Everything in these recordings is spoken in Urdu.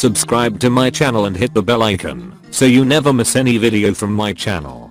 Subscribe to my channel and hit the bell icon so you never miss any video from my channel.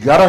11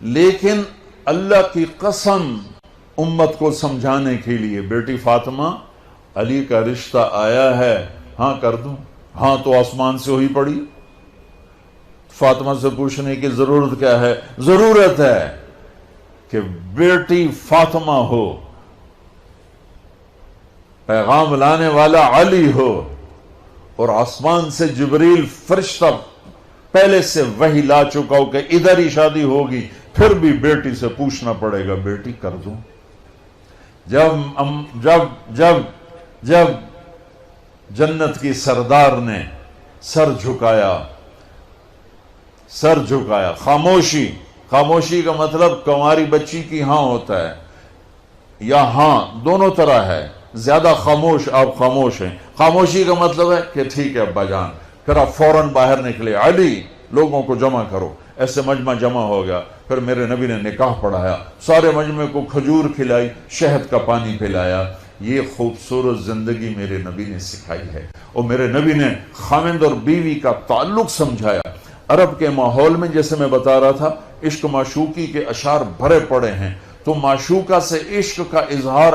لیکن اللہ کی قسم امت کو سمجھانے کے لیے، بیٹی فاطمہ علی کا رشتہ آیا ہے، ہاں کر دوں، ہاں تو آسمان سے ہوئی پڑی۔ فاطمہ سے پوچھنے کی ضرورت کیا ہے؟ ضرورت ہے کہ بیٹی فاطمہ ہو، پیغام لانے والا علی ہو، اور آسمان سے جبریل فرشتہ پہلے سے وحی لا چکا ہو کہ ادھر ہی شادی ہوگی، پھر بھی بیٹی سے پوچھنا پڑے گا بیٹی کر دوں۔ جب جنت کی سردار نے سر جھکایا، خاموشی کا مطلب کنواری بچی کی ہاں ہوتا ہے، یا ہاں دونوں طرح ہے، زیادہ خاموش آپ خاموش ہیں، خاموشی کا مطلب ہے کہ ٹھیک ہے ابا جان، پھر آپ فوراً باہر نکلے، علی لوگوں کو جمع کرو، ایسے مجمع جمع ہو گیا، پھر میرے نبی نے نکاح پڑھایا، سارے مجمع کو کھجور کھلائی، شہد کا پانی پلایا۔ یہ خوبصورت زندگی میرے نبی نے سکھائی ہے، اور میرے نبی نے خاوند اور بیوی کا تعلق سمجھایا۔ عرب کے ماحول میں جیسے میں بتا رہا تھا، عشق معشوقی کے اشعار بھرے پڑے ہیں، تو معشوقہ سے عشق کا اظہار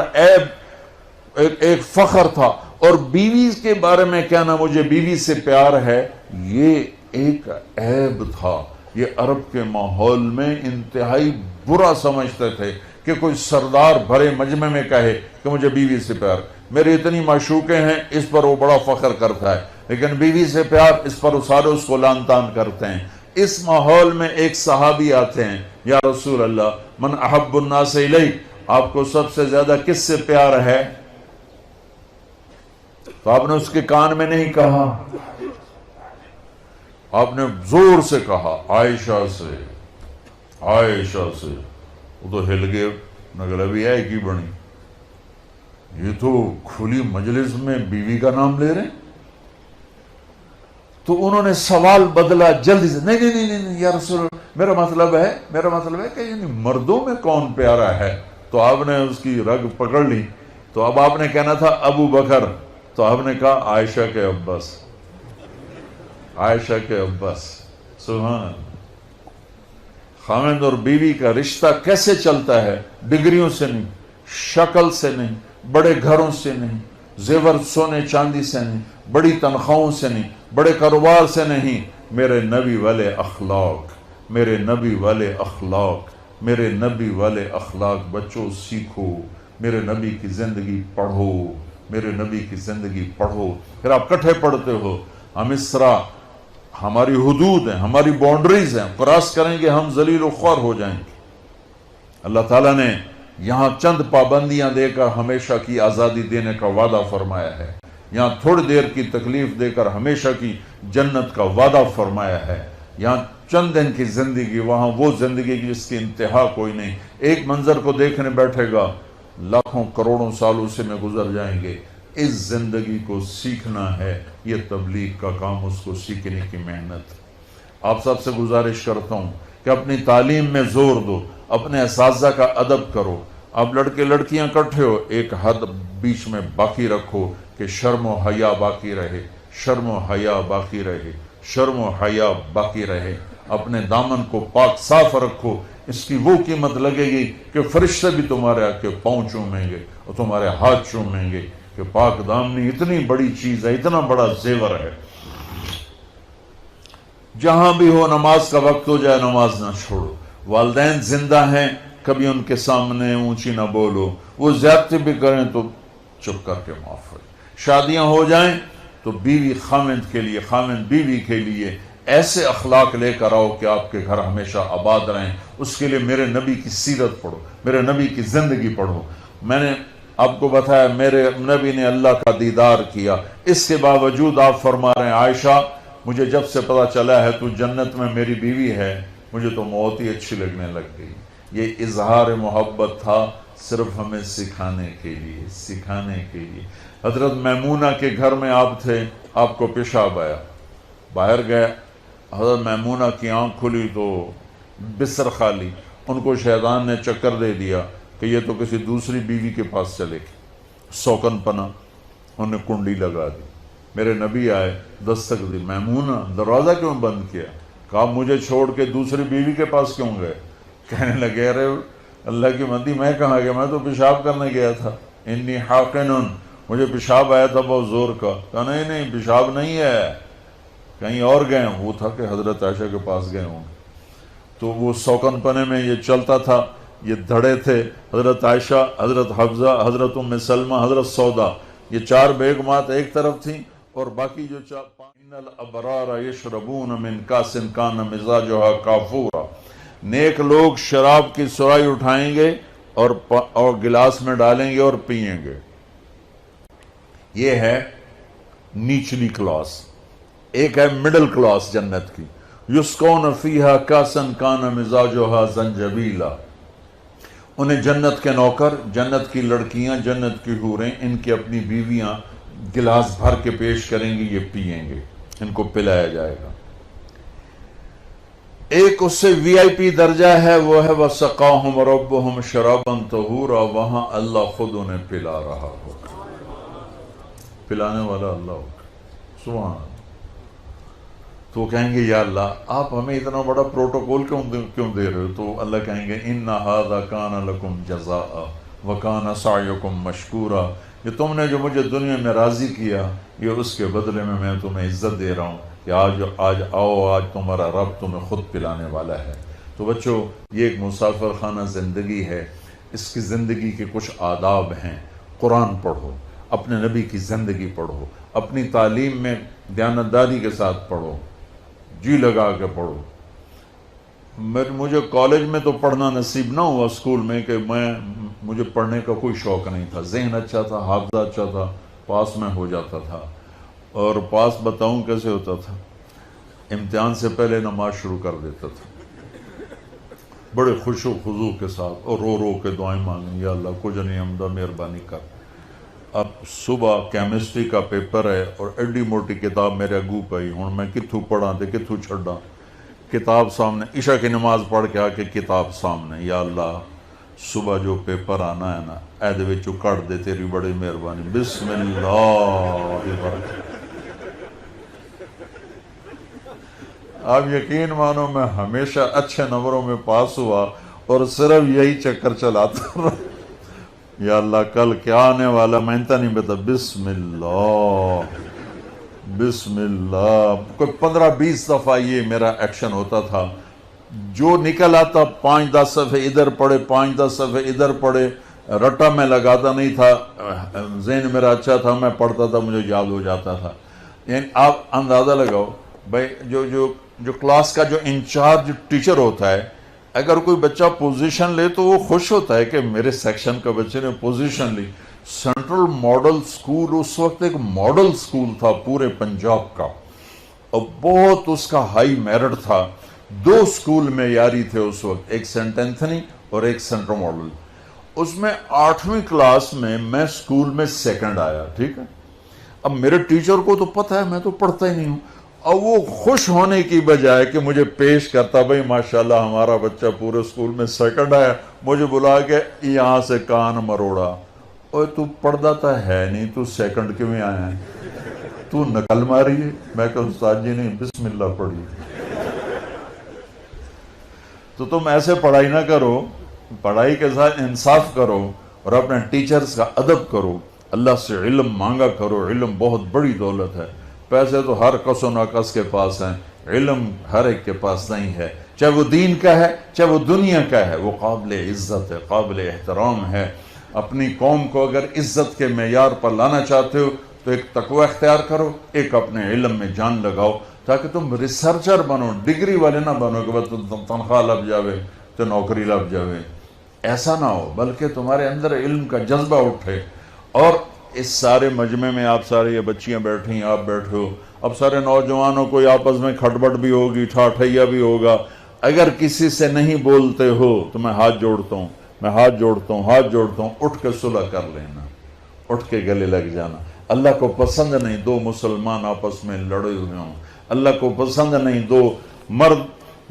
ایک فخر تھا، اور بیوی کے بارے میں کہنا مجھے بیوی سے پیار ہے، یہ ایک عیب تھا۔ یہ عرب کے ماحول میں انتہائی برا سمجھتے تھے کہ کوئی سردار بھرے مجمع میں کہے کہ مجھے بیوی سے پیار، میرے اتنی معشوقیں ہیں، اس پر وہ بڑا فخر کرتا ہے، لیکن بیوی سے پیار، اس پر سارے اس کو لان تان کرتے ہیں۔ اس ماحول میں ایک صحابی آتے ہیں، یا رسول اللہ من احب الناس الیک، آپ کو سب سے زیادہ کس سے پیار ہے؟ تو آپ نے اس کے کان میں نہیں کہا، آپ نے زور سے کہا عائشہ سے۔ وہ تو ہل گئے، نگلہ بھی ہے کی بنی، یہ تو کھلی مجلس میں بیوی کا نام لے رہے ہیں۔ تو انہوں نے سوال بدلا جلدی سے، نہیں یا رسول اللہ، میرا مطلب ہے کہ یعنی مردوں میں کون پیارا ہے؟ تو آپ نے اس کی رگ پکڑ لی، تو اب آپ نے کہنا تھا ابو بکر، تو آپ نے کہا عائشہ کے عباس۔ سبحان۔ خاوند اور بیوی کا رشتہ کیسے چلتا ہے؟ ڈگریوں سے نہیں، شکل سے نہیں، بڑے گھروں سے نہیں، زیور سونے چاندی سے نہیں، بڑی تنخواہوں سے نہیں، بڑے کاروبار سے نہیں، میرے نبی والے اخلاق بچوں سیکھو، میرے نبی کی زندگی پڑھو، پھر آپ کٹھے پڑھتے ہو، ہم اس طرح، ہماری حدود ہیں، ہماری باؤنڈریز ہیں، کراس کریں گے ہم ذلیل و خوار ہو جائیں گے۔ اللہ تعالیٰ نے یہاں چند پابندیاں دے کر ہمیشہ کی آزادی دینے کا وعدہ فرمایا ہے، یہاں تھوڑی دیر کی تکلیف دے کر ہمیشہ کی جنت کا وعدہ فرمایا ہے، یہاں چند دن کی زندگی، وہاں وہ زندگی جس کی انتہا کوئی نہیں۔ ایک منظر کو دیکھنے بیٹھے گا، لاکھوں کروڑوں سال اسے میں گزر جائیں گے۔ اس زندگی کو سیکھنا ہے، یہ تبلیغ کا کام، اس کو سیکھنے کی محنت۔ آپ سب سے گزارش کرتا ہوں کہ اپنی تعلیم میں زور دو، اپنے اساتذہ کا ادب کرو۔ آپ لڑکے لڑکیاں کٹھے ہو، ایک حد بیچ میں باقی رکھو کہ شرم و حیا باقی رہے، اپنے دامن کو پاک صاف رکھو، اس کی وہ قیمت لگے گی کہ فرشتے بھی تمہارے آ کے پاؤں چومیں گے اور تمہارے ہاتھ چومیں گے کہ پاک دامنی اتنی بڑی چیز ہے، اتنا بڑا زیور ہے۔ جہاں بھی ہو نماز کا وقت ہو جائے نماز نہ چھوڑو۔ والدین زندہ ہیں، کبھی ان کے سامنے اونچی نہ بولو، وہ زیادتی بھی کریں تو چپ کر کے معاف کرو۔ شادیاں ہو جائیں تو بیوی خاوند کے لیے، خاوند بیوی کے لیے ایسے اخلاق لے کر آؤ کہ آپ کے گھر ہمیشہ آباد رہیں۔ اس کے لیے میرے نبی کی سیرت پڑھو، میرے نبی کی زندگی پڑھو۔ میں نے آپ کو بتایا میرے نبی نے اللہ کا دیدار کیا، اس کے باوجود آپ فرما رہے ہیں عائشہ مجھے جب سے پتا چلا ہے تو جنت میں میری بیوی ہے، مجھے تو موت ہی اچھی لگنے لگ گئی۔ یہ اظہار محبت تھا صرف ہمیں سکھانے کے لیے۔ حضرت میمونہ کے گھر میں آپ تھے، آپ کو پیشاب آیا، باہر گئے، حضرت میمونہ کی آنکھ کھلی تو بستر خالی، ان کو شیطان نے چکر دے دیا کہ یہ تو کسی دوسری بیوی کے پاس چلے گی، سوکن پنا، انہوں نے کنڈی لگا دی۔ میرے نبی آئے، دستک دی، میمونہ دروازہ کیوں بند کیا؟ کہا مجھے چھوڑ کے دوسری بیوی کے پاس کیوں گئے؟ کہنے لگے ارے اللہ کی مندی میں کہاں گیا، میں تو پیشاب کرنے گیا تھا، انی حاقن، مجھے پیشاب آیا تھا بہت زور کا۔ کہا نہیں نہیں پیشاب نہیں ہے، کہیں اور گئے ہوں۔ وہ تھا کہ حضرت عائشہ کے پاس گئے ہوں۔ تو وہ سوکن پنے میں یہ چلتا تھا، یہ دھڑے تھے، حضرت عائشہ، حضرت حفصہ، حضرت ام سلمہ، حضرت سودا، یہ چار بیگمات ایک طرف تھیں، اور باقی جو ان الابرار یشربون من کاس کان مزاجها کافورا، نیک لوگ شراب کی سرائی اٹھائیں گے اور گلاس میں ڈالیں گے اور پئیں گے۔ یہ ہے نیچلی کلاس۔ ایک ہے مڈل کلاس جنت کی، یسقون فیہا کاسن کان مزاجها زنجبیلا، انہیں جنت کے نوکر، جنت کی لڑکیاں، جنت کی حوریں، ان کی اپنی بیویاں گلاس بھر کے پیش کریں گی، یہ پئیں گے، ان کو پلایا جائے گا۔ ایک اس سے وی آئی پی درجہ ہے، وہ ہے وَسَقَاهُمْ رَبُّهُمْ شَرَابًا طَهُورًا، وہاں اللہ خود انہیں پلا رہا ہوگا، پلانے والا اللہ ہوگا، سبحان اللہ۔ تو وہ کہیں گے یا اللہ آپ ہمیں اتنا بڑا پروٹوکول کیوں دے رہے ہو؟ تو اللہ کہیں گے اِنَّ هَذَا كَانَ لَكُمْ جَزَاءً وَكَانَ سَعْيُكُمْ مَشْكُورًا، یہ تم نے جو مجھے دنیا میں راضی کیا، یہ اس کے بدلے میں تمہیں عزت دے رہا ہوں کہ آج آؤ، آج تمہارا رب تمہیں خود پلانے والا ہے۔ تو بچوں، یہ ایک مسافر خانہ زندگی ہے، اس کی زندگی کے کچھ آداب ہیں۔ قرآن پڑھو، اپنے نبی کی زندگی پڑھو، اپنی تعلیم میں دیانتداری کے ساتھ پڑھو، جی لگا کے پڑھو۔ مجھے کالج میں تو پڑھنا نصیب نہ ہوا، اسکول میں، کہ مجھے پڑھنے کا کوئی شوق نہیں تھا، ذہن اچھا تھا، حافظہ اچھا تھا، پاس میں ہو جاتا تھا۔ اور پاس بتاؤں کیسے ہوتا تھا؟ امتحان سے پہلے نماز شروع کر دیتا تھا، بڑے خوش و خضوع کے ساتھ، اور رو رو کے دعائیں مانگیں، یا اللہ کچھ نہیں ہمدا مہربانی کر۔ اب صبح کیمسٹری کا پیپر ہے اور ایڈی موٹی کتاب میرے اگو پئی، ہوں میں کتھوں پڑھاں تے کتھوں چھڈاں؟ کتاب سامنے، عشاء کی نماز پڑھ کے آ کے کتاب سامنے، یا اللہ صبح جو پیپر آنا ہے نا، اے دے وچوں کڈ دے، تیری بڑی مہربانی، بسم اللہ برکت۔ آپ یقین مانو میں ہمیشہ اچھے نمبروں میں پاس ہوا اور صرف یہی چکر چلاتا رہا، یا اللہ کل کیا آنے والا میں انتا نہیں بتا، بسم اللہ بسم اللہ۔ کوئی 15-20 دفعہ یہ میرا ایکشن ہوتا تھا، جو نکل آتا 5-10 صفحے ادھر پڑھے، 5-10 صفحے ادھر پڑھے، رٹا میں لگاتا نہیں تھا، ذہن میرا اچھا تھا، میں پڑھتا تھا، مجھے یاد ہو جاتا تھا۔ یعنی آپ اندازہ لگاؤ بھائی، جو کلاس کا جو انچارج ٹیچر ہوتا ہے، اگر کوئی بچہ پوزیشن لے تو وہ خوش ہوتا ہے کہ میرے سیکشن کا بچے نے پوزیشن لی۔ سینٹرل ماڈل سکول اس وقت ایک ماڈل سکول تھا پورے پنجاب کا، اور بہت اس کا ہائی میرٹ تھا۔ 2 سکول میں یاری تھے اس وقت، ایک سینٹ اینتھنی اور ایک سینٹرل ماڈل۔ اس میں 8ویں کلاس میں سکول میں سیکنڈ آیا، ٹھیک ہے۔ اب میرے ٹیچر کو تو پتہ ہے میں تو پڑھتا ہی نہیں ہوں، اور وہ خوش ہونے کی بجائے کہ مجھے پیش کرتا، بھئی ماشاءاللہ ہمارا بچہ پورے سکول میں سیکنڈ آیا، مجھے بلا کے یہاں سے کان مروڑا، اوہ تو پڑھتا تو ہے نہیں، تو سیکنڈ کیوں آیا ہے، تو نقل ماری ہے؟ میں کہا استاد جی نہیں، بسم اللہ پڑھی۔ تو تم ایسے پڑھائی نہ کرو، پڑھائی کے ساتھ انصاف کرو اور اپنے ٹیچرز کا ادب کرو، اللہ سے علم مانگا کرو۔ علم بہت بڑی دولت ہے، پیسے تو ہر کس و ناکس کے پاس ہیں، علم ہر ایک کے پاس نہیں ہے، چاہے وہ دین کا ہے چاہے وہ دنیا کا ہے، وہ قابل عزت ہے، قابل احترام ہے۔ اپنی قوم کو اگر عزت کے معیار پر لانا چاہتے ہو تو ایک تقوی اختیار کرو، ایک اپنے علم میں جان لگاؤ، تاکہ تم ریسرچر بنو، ڈگری والے نہ بنو کہ بس تنخواہ لگ جاوے تو نوکری لگ جاوے، ایسا نہ ہو، بلکہ تمہارے اندر علم کا جذبہ اٹھے۔ اور اس سارے مجمع میں آپ سارے یہ بچیاں بیٹھی، آپ بیٹھے ہو، اب سارے نوجوانوں کو آپس میں کھٹبٹ بھی ہوگی، ٹھاٹھیا بھی ہوگا، اگر کسی سے نہیں بولتے ہو تو میں ہاتھ جوڑتا ہوں، ہاتھ جوڑتا ہوں، اٹھ کے صلح کر لینا، اٹھ کے گلے لگ جانا۔ اللہ کو پسند نہیں 2 مسلمان آپس میں لڑے ہوئے ہوں، اللہ کو پسند نہیں 2 مرد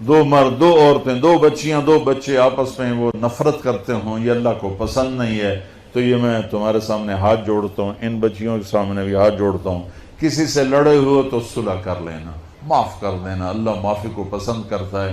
2 عورتیں، 2 بچیاں 2 بچے آپس میں وہ نفرت کرتے ہوں، یہ اللہ کو پسند نہیں ہے۔ تو یہ میں تمہارے سامنے ہاتھ جوڑتا ہوں، ان بچیوں کے سامنے بھی ہاتھ جوڑتا ہوں، کسی سے لڑے ہوئے تو صلح کر لینا، معاف کر دینا، اللہ معافی کو پسند کرتا ہے۔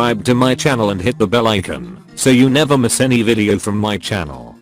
Subscribe to my channel and hit the bell icon so you never miss any video from my channel.